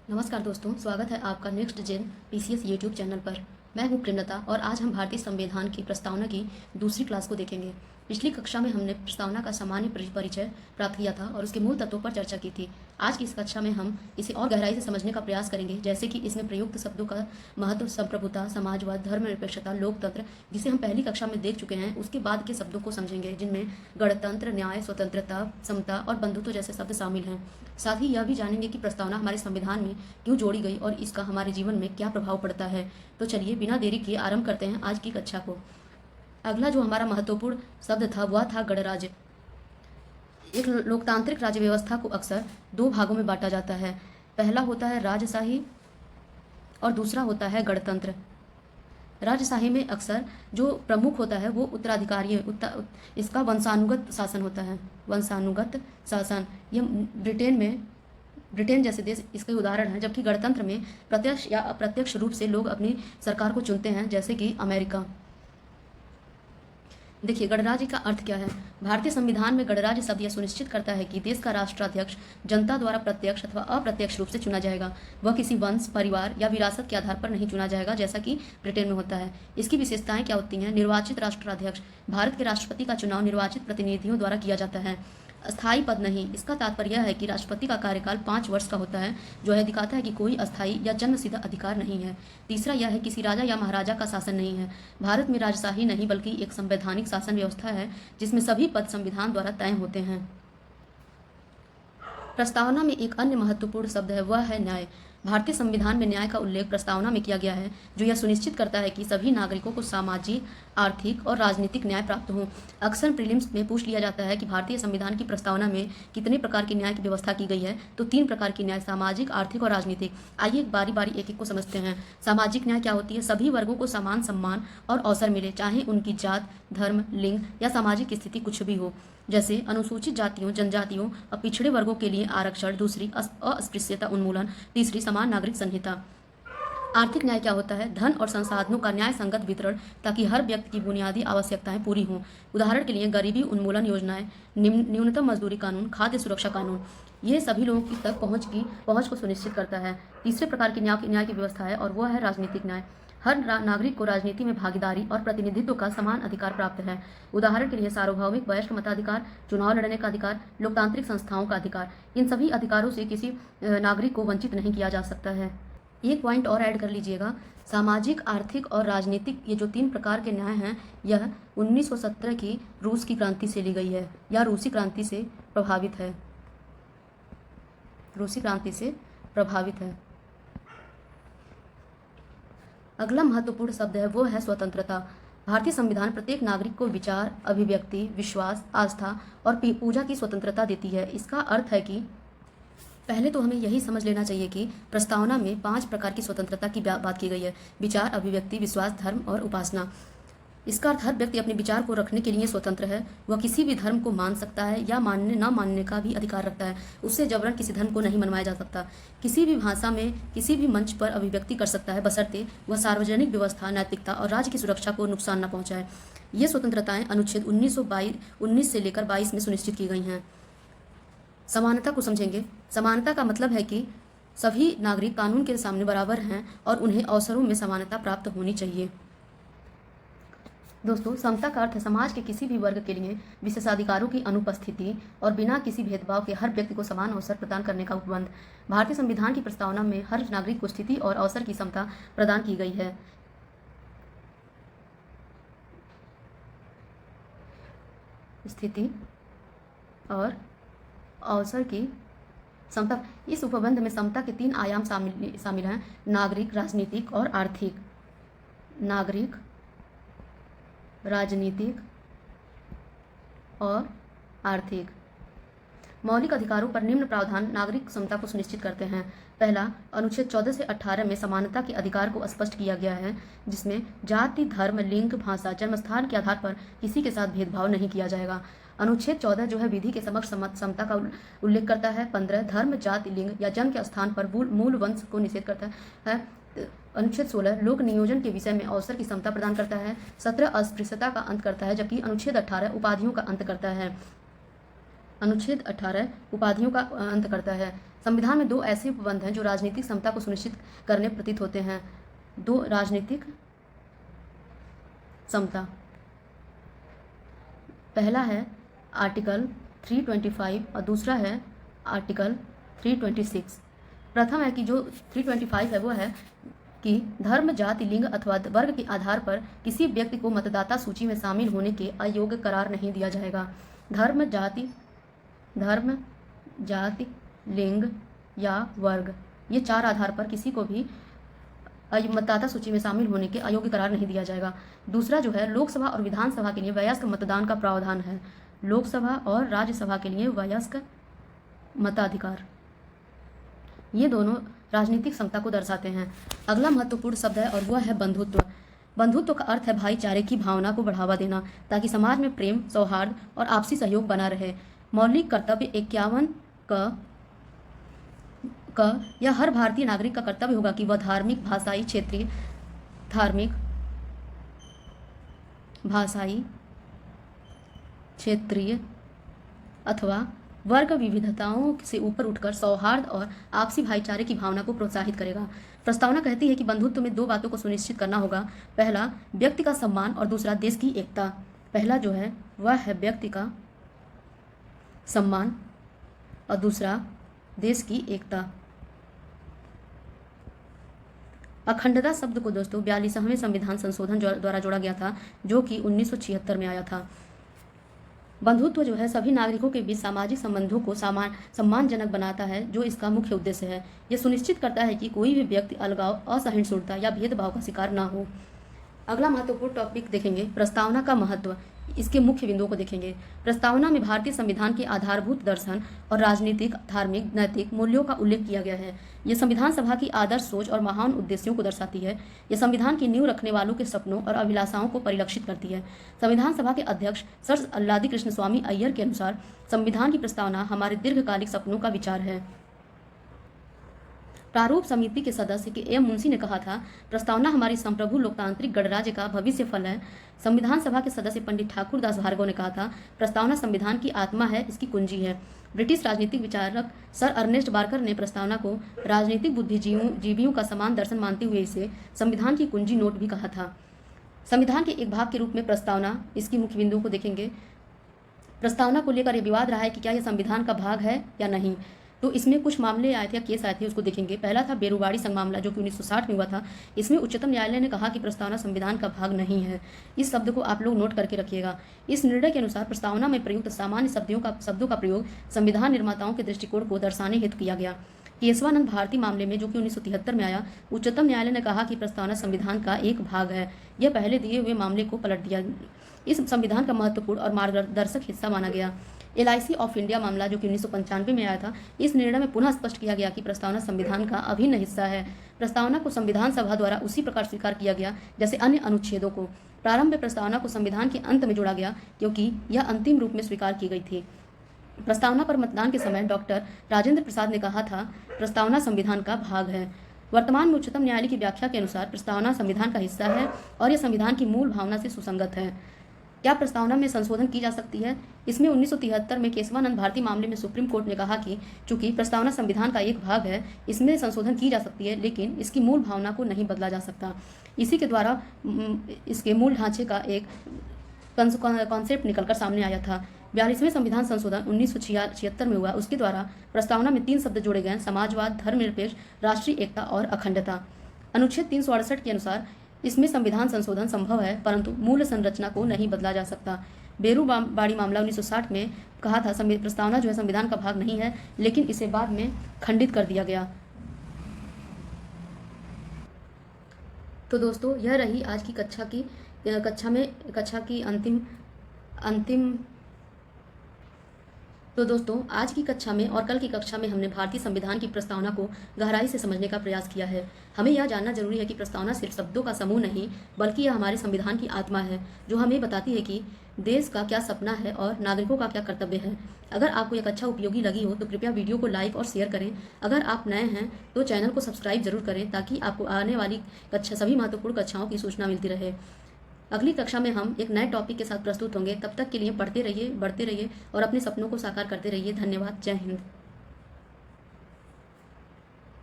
नमस्कार दोस्तों, स्वागत है आपका next gen PCS YouTube channel पर। मैं हूं प्रेमलता और आज हम भारतीय संविधान की प्रस्तावना की दूसरी क्लास को देखेंगे। पिछली कक्षा में हमने प्रस्तावना का सामान्य परिचय प्राप्त किया था और उसके मूल तत्वों पर चर्चा की थी। आज की इस कक्षा में हम इसे और गहराई से समझने का प्रयास करेंगे, जैसे कि इसमें प्रयुक्त शब्दों का महत्व, संप्रभुता, समाजवाद, धर्मनिरपेक्षता, लोकतंत्र, जिसे हम पहली कक्षा में देख चुके हैं, उसके बाद के शब्दों को समझेंगे, जिनमें गणतंत्र, न्याय, स्वतंत्रता, समता और बंधुत्व जैसे शब्द शामिल हैं। साथ ही यह भी जानेंगे कि प्रस्तावना हमारे संविधान में क्यों जोड़ी गई और इसका हमारे जीवन में क्या प्रभाव पड़ता है। तो चलिए बिना देरी किए आरंभ करते हैं आज की कक्षा को। अगला जो हमारा महत्वपूर्ण शब्द था वह था गणराज्य। एक लोकतांत्रिक राज्य व्यवस्था को अक्सर दो भागों में बांटा जाता है। पहला होता है राजशाही और दूसरा होता है गणतंत्र। राजशाही में अक्सर जो प्रमुख होता है वो उत्तराधिकारी इसका वंशानुगत शासन होता है। वंशानुगत शासन यह ब्रिटेन जैसे देश इसके उदाहरण हैं, जबकि गणतंत्र में प्रत्यक्ष या अप्रत्यक्ष रूप से लोग अपनी सरकार को चुनते हैं, जैसे कि अमेरिका। देखिए, गणराज्य का अर्थ क्या है। भारतीय संविधान में गणराज्य शब्द यह सुनिश्चित करता है कि देश का राष्ट्राध्यक्ष जनता द्वारा प्रत्यक्ष अथवा अप्रत्यक्ष रूप से चुना जाएगा। वह किसी वंश, परिवार या विरासत के आधार पर नहीं चुना जाएगा, जैसा कि ब्रिटेन में होता है। इसकी विशेषताएं क्या होती हैं। निर्वाचित राष्ट्राध्यक्ष। भारत के राष्ट्रपति का चुनाव निर्वाचित प्रतिनिधियों द्वारा किया जाता है। अस्थायी पद नहीं। इसका तात्पर्य यह है कि राष्ट्रपति का कार्यकाल 5 वर्ष का होता है, जो यह दिखाता है कि कोई अस्थायी या जन्मसिद्ध अधिकार नहीं है। तीसरा यह है किसी राजा या महाराजा का शासन नहीं है। भारत में राजशाही नहीं बल्कि एक संवैधानिक शासन व्यवस्था है, जिसमें सभी पद संविधान द्वारा तय होते हैं। प्रस्तावना में एक अन्य महत्वपूर्ण शब्द है, वह है न्याय। भारतीय संविधान में न्याय का उल्लेख प्रस्तावना में किया गया है, जो यह सुनिश्चित करता है कि सभी नागरिकों को सामाजिक, आर्थिक और राजनीतिक न्याय प्राप्त हो। अक्सर प्रीलिम्स में पूछ लिया जाता है कि भारतीय संविधान की प्रस्तावना में कितने प्रकार के न्याय की व्यवस्था की गई है, तो 3 प्रकार की न्याय, सामाजिक, आर्थिक और राजनीतिक। आइए बारी बारी एक एक को समझते हैं। सामाजिक न्याय क्या होती है। सभी वर्गों को समान सम्मान और अवसर मिले, चाहे उनकी जात, धर्म, लिंग या सामाजिक स्थिति कुछ भी हो। जैसे अनुसूचित जातियों, जनजातियों और पिछड़े वर्गों के लिए आरक्षण। दूसरी, अस्पृश्यता उन्मूलन। तीसरी, समान नागरिक संहिता। आर्थिक न्याय क्या होता है। धन और संसाधनों का न्याय संगत वितरण, ताकि हर व्यक्ति की बुनियादी आवश्यकताएं पूरी हों। उदाहरण के लिए गरीबी उन्मूलन योजनाएं, न्यूनतम मजदूरी कानून, खाद्य सुरक्षा कानून। ये सभी लोगों की तक पहुंच को सुनिश्चित करता है। तीसरे प्रकार की न्याय की व्यवस्था है और वह है राजनीतिक न्याय। हर नागरिक को राजनीति में भागीदारी और प्रतिनिधित्व का समान अधिकार प्राप्त है। उदाहरण के लिए सार्वभौमिक वयस्क मताधिकार, चुनाव लड़ने का अधिकार, लोकतांत्रिक संस्थाओं का अधिकार। इन सभी अधिकारों से किसी नागरिक को वंचित नहीं किया जा सकता है। एक पॉइंट और ऐड कर लीजिएगा। सामाजिक, आर्थिक और राजनीतिक, ये जो 3 प्रकार के न्याय हैं, यह 1917 की रूस की क्रांति से ली गई है या रूसी क्रांति से प्रभावित है। रूसी क्रांति से प्रभावित है। अगला महत्वपूर्ण शब्द है वो है स्वतंत्रता। भारतीय संविधान प्रत्येक नागरिक को विचार, अभिव्यक्ति, विश्वास, आस्था और पूजा की स्वतंत्रता देती है। इसका अर्थ है कि पहले तो हमें यही समझ लेना चाहिए कि प्रस्तावना में 5 प्रकार की स्वतंत्रता की बात की गई है। विचार, अभिव्यक्ति, विश्वास, धर्म और उपासना। इसका अर्थ हर व्यक्ति अपने विचार को रखने के लिए स्वतंत्र है। वह किसी भी धर्म को मान सकता है या मानने न मानने का भी अधिकार रखता है। उससे जबरन किसी धर्म को नहीं मनवाया जा सकता। किसी भी भाषा में किसी भी मंच पर अभिव्यक्ति कर सकता है, बशर्ते वह सार्वजनिक व्यवस्था, नैतिकता और राज्य की सुरक्षा को नुकसान न पहुंचाए। ये स्वतंत्रताएं अनुच्छेद 19 से लेकर 22 में सुनिश्चित की गई हैं। समानता को समझेंगे। समानता का मतलब है कि सभी नागरिक कानून के सामने बराबर हैं और उन्हें अवसरों में समानता प्राप्त होनी चाहिए। दोस्तों, समता का अर्थ है समाज के किसी भी वर्ग के लिए विशेषाधिकारों की अनुपस्थिति और बिना किसी भेदभाव के हर व्यक्ति को समान अवसर प्रदान करने का उपबंध। भारतीय संविधान की प्रस्तावना में हर नागरिक को स्थिति और अवसर की समता प्रदान की गई है। स्थिति और अवसर की समता। इस उपबंध में समता के 3 आयाम शामिल हैं। नागरिक, राजनीतिक और आर्थिक। नागरिक, राजनीतिक और आर्थिक। मौलिक अधिकारों पर निम्न प्रावधान नागरिक समता को सुनिश्चित करते हैं। पहला, अनुच्छेद 14 से 18 में समानता के अधिकार को स्पष्ट किया गया है, जिसमें जाति, धर्म, लिंग, भाषा, जन्मस्थान के आधार पर किसी के साथ भेदभाव नहीं किया जाएगा। अनुच्छेद 14 जो है विधि के समक्ष समता का उल्लेख करता है। 15 धर्म, जाति, लिंग या जन्म के स्थान पर मूल वंश को निषेध करता है। अनुच्छेद 16 लोक नियोजन के विषय में अवसर की समता प्रदान करता है। 17 अस्पृश्यता का अंत करता है, जबकि अनुच्छेद 18 उपाधियों का अंत करता है। अनुच्छेद 18 उपाधियों का अंत करता है। संविधान में दो ऐसे उपबंध हैं जो राजनीतिक समता को सुनिश्चित करने प्रतीत होते हैं। दो राजनीतिक समता, पहला है आर्टिकल 325 और दूसरा है आर्टिकल 326। प्रथम है कि जो 325 है वो है कि धर्म, जाति, लिंग अथवा वर्ग के आधार पर किसी व्यक्ति को मतदाता सूची में शामिल होने के अयोग्य करार नहीं दिया जाएगा। धर्म, जाति, लिंग या वर्ग, ये चार आधार पर किसी को भी मतदाता सूची में शामिल होने के अयोग्य करार नहीं दिया जाएगा। दूसरा जो है लोकसभा और विधानसभा के लिए वयस्क मतदान का प्रावधान है। लोकसभा और राज्यसभा के लिए वयस्क मताधिकार, ये दोनों राजनीतिक समता को दर्शाते हैं। अगला महत्वपूर्ण शब्द है और वह है बंधुत्व। बंधुत्व का अर्थ है भाईचारे की भावना को बढ़ावा देना ताकि समाज में प्रेम, सौहार्द और आपसी सहयोग बना रहे। मौलिक कर्तव्य 51 का यह हर भारतीय नागरिक का कर्तव्य होगा कि वह धार्मिक, भाषाई, क्षेत्रीय अथवा वर्ग विविधताओं से ऊपर उठकर सौहार्द और आपसी भाईचारे की भावना को प्रोत्साहित करेगा। प्रस्तावना कहती है कि बंधुत्व में दो बातों को सुनिश्चित करना होगा। पहला व्यक्ति का सम्मान और दूसरा देश की एकता। पहला जो है वह है व्यक्ति का सम्मान और दूसरा देश की एकता। अखंडता शब्द को दोस्तों 42वें संविधान संशोधन द्वारा जोड़ा गया था, जो कि 1976 में आया था। बंधुत्व जो है सभी नागरिकों के बीच सामाजिक संबंधों को सम्मानजनक बनाता है, जो इसका मुख्य उद्देश्य है। यह सुनिश्चित करता है कि कोई भी व्यक्ति अलगाव, असहिष्णुता या भेदभाव का शिकार ना हो। अगला महत्वपूर्ण टॉपिक देखेंगे प्रस्तावना का महत्व। इसके मुख्य बिंदुओं को देखेंगे। प्रस्तावना में भारतीय संविधान के आधारभूत दर्शन और राजनीतिक, धार्मिक, नैतिक मूल्यों का उल्लेख किया गया है। यह संविधान सभा की आदर्श सोच और महान उद्देश्यों को दर्शाती है। यह संविधान की नींव रखने वालों के सपनों और अभिलाषाओं को परिलक्षित करती है। संविधान सभा के अध्यक्ष सर अल्लादी कृष्ण स्वामी अय्यर के अनुसार संविधान की प्रस्तावना हमारे दीर्घकालिक सपनों का विचार है। प्रारूप समिति के सदस्य के एम मुंशी ने कहा था, प्रस्तावना हमारी संप्रभु लोकतांत्रिक गणराज्य का भविष्य फल है। संविधान सभा के सदस्य पंडित ठाकुर दास भार्गव ने कहा था, प्रस्तावना संविधान की आत्मा है, इसकी कुंजी है। ब्रिटिश राजनीतिक विचारक सर अर्नेस्ट बार्कर ने प्रस्तावना को राजनीतिक बुद्धिजीवियों का समान दर्शन मानते हुए इसे संविधान की कुंजी नोट भी कहा था। संविधान के एक भाग के रूप में प्रस्तावना, इसकी मुख्य बिंदुओं को देखेंगे। प्रस्तावना को लेकर यह विवाद रहा है कि क्या यह संविधान का भाग है या नहीं। तो इसमें कुछ मामले आए थे, केस आए थे, उसको देखेंगे। पहला था बेरुवाड़ी संघ मामला, जो कि 1960 में हुआ था। इसमें उच्चतम न्यायालय ने कहा कि प्रस्तावना संविधान का भाग नहीं है। इस शब्द को आप लोग नोट करके रखिएगा। इस निर्णय के अनुसार प्रस्तावना में प्रयुक्त सामान्य शब्दों का प्रयोग संविधान निर्माताओं के दृष्टिकोण को दर्शाने हेतु किया गया। केशवानंद भारती मामले में, जो कि 1973 में आया, उच्चतम न्यायालय ने कहा कि प्रस्तावना संविधान का एक भाग है। यह पहले दिए हुए मामले को पलट दिया। इस संविधान का महत्वपूर्ण और मार्गदर्शक हिस्सा माना गया। LIC ऑफ इंडिया मामला, जो कि 1995 में आया था, इस निर्णय में पुनः स्पष्ट किया गया कि प्रस्तावना संविधान का अभिन्न हिस्सा है। प्रस्तावना को संविधान सभा द्वारा उसी प्रकार स्वीकार किया गया जैसे अन्य अनुच्छेदों को। प्रारंभ में प्रस्तावना को संविधान के अंत में जोड़ा गया क्योंकि यह अंतिम रूप में स्वीकार की गई थी। प्रस्तावना पर मतदान के समय डॉक्टर राजेंद्र प्रसाद ने कहा था, प्रस्तावना संविधान का भाग है। वर्तमान में उच्चतम न्यायालय की व्याख्या के अनुसार प्रस्तावना संविधान का हिस्सा है और यह संविधान की मूल भावना से सुसंगत है। क्या प्रस्तावना में संशोधन की जा सकती है? इसमें 1973 में केशवानंद भारती मामले में सुप्रीम कोर्ट ने कहा कि चूंकि प्रस्तावना संविधान का एक भाग है, इसमें संशोधन की जा सकती है, लेकिन इसकी मूल भावना को नहीं बदला जा सकता। इसी के द्वारा इसके मूल ढांचे का एक कॉन्सेप्ट निकलकर सामने आया था। 42वें संविधान संशोधन 1976 में हुआ। उसके द्वारा प्रस्तावना में 3 शब्द जोड़े गए: समाजवाद, धर्मनिरपेक्ष, राष्ट्रीय एकता और अखंडता। अनुच्छेद 368 के अनुसार इसमें संविधान संशोधन संभव है, परंतु मूल संरचना को नहीं बदला जा सकता। बेरुवाड़ी मामला 1960 में कहा था, प्रस्तावना जो है संविधान का भाग नहीं है, लेकिन इसे बाद में खंडित कर दिया गया। तो दोस्तों, यह रही आज की कक्षा की अंतिम तो दोस्तों, आज की कक्षा में और कल की कक्षा में हमने भारतीय संविधान की प्रस्तावना को गहराई से समझने का प्रयास किया है। हमें यह जानना जरूरी है कि प्रस्तावना सिर्फ शब्दों का समूह नहीं, बल्कि यह हमारे संविधान की आत्मा है, जो हमें बताती है कि देश का क्या सपना है और नागरिकों का क्या कर्तव्य है। अगर आपको यह कक्षा उपयोगी लगी हो तो कृपया वीडियो को लाइक और शेयर करें। अगर आप नए हैं तो चैनल को सब्सक्राइब जरूर करें, ताकि आपको आने वाली सभी महत्वपूर्ण कक्षाओं की सूचना मिलती रहे। अगली कक्षा में हम एक नए टॉपिक के साथ प्रस्तुत होंगे। तब तक के लिए पढ़ते रहिए, बढ़ते रहिए और अपने सपनों को साकार करते रहिए। धन्यवाद। जय हिंद।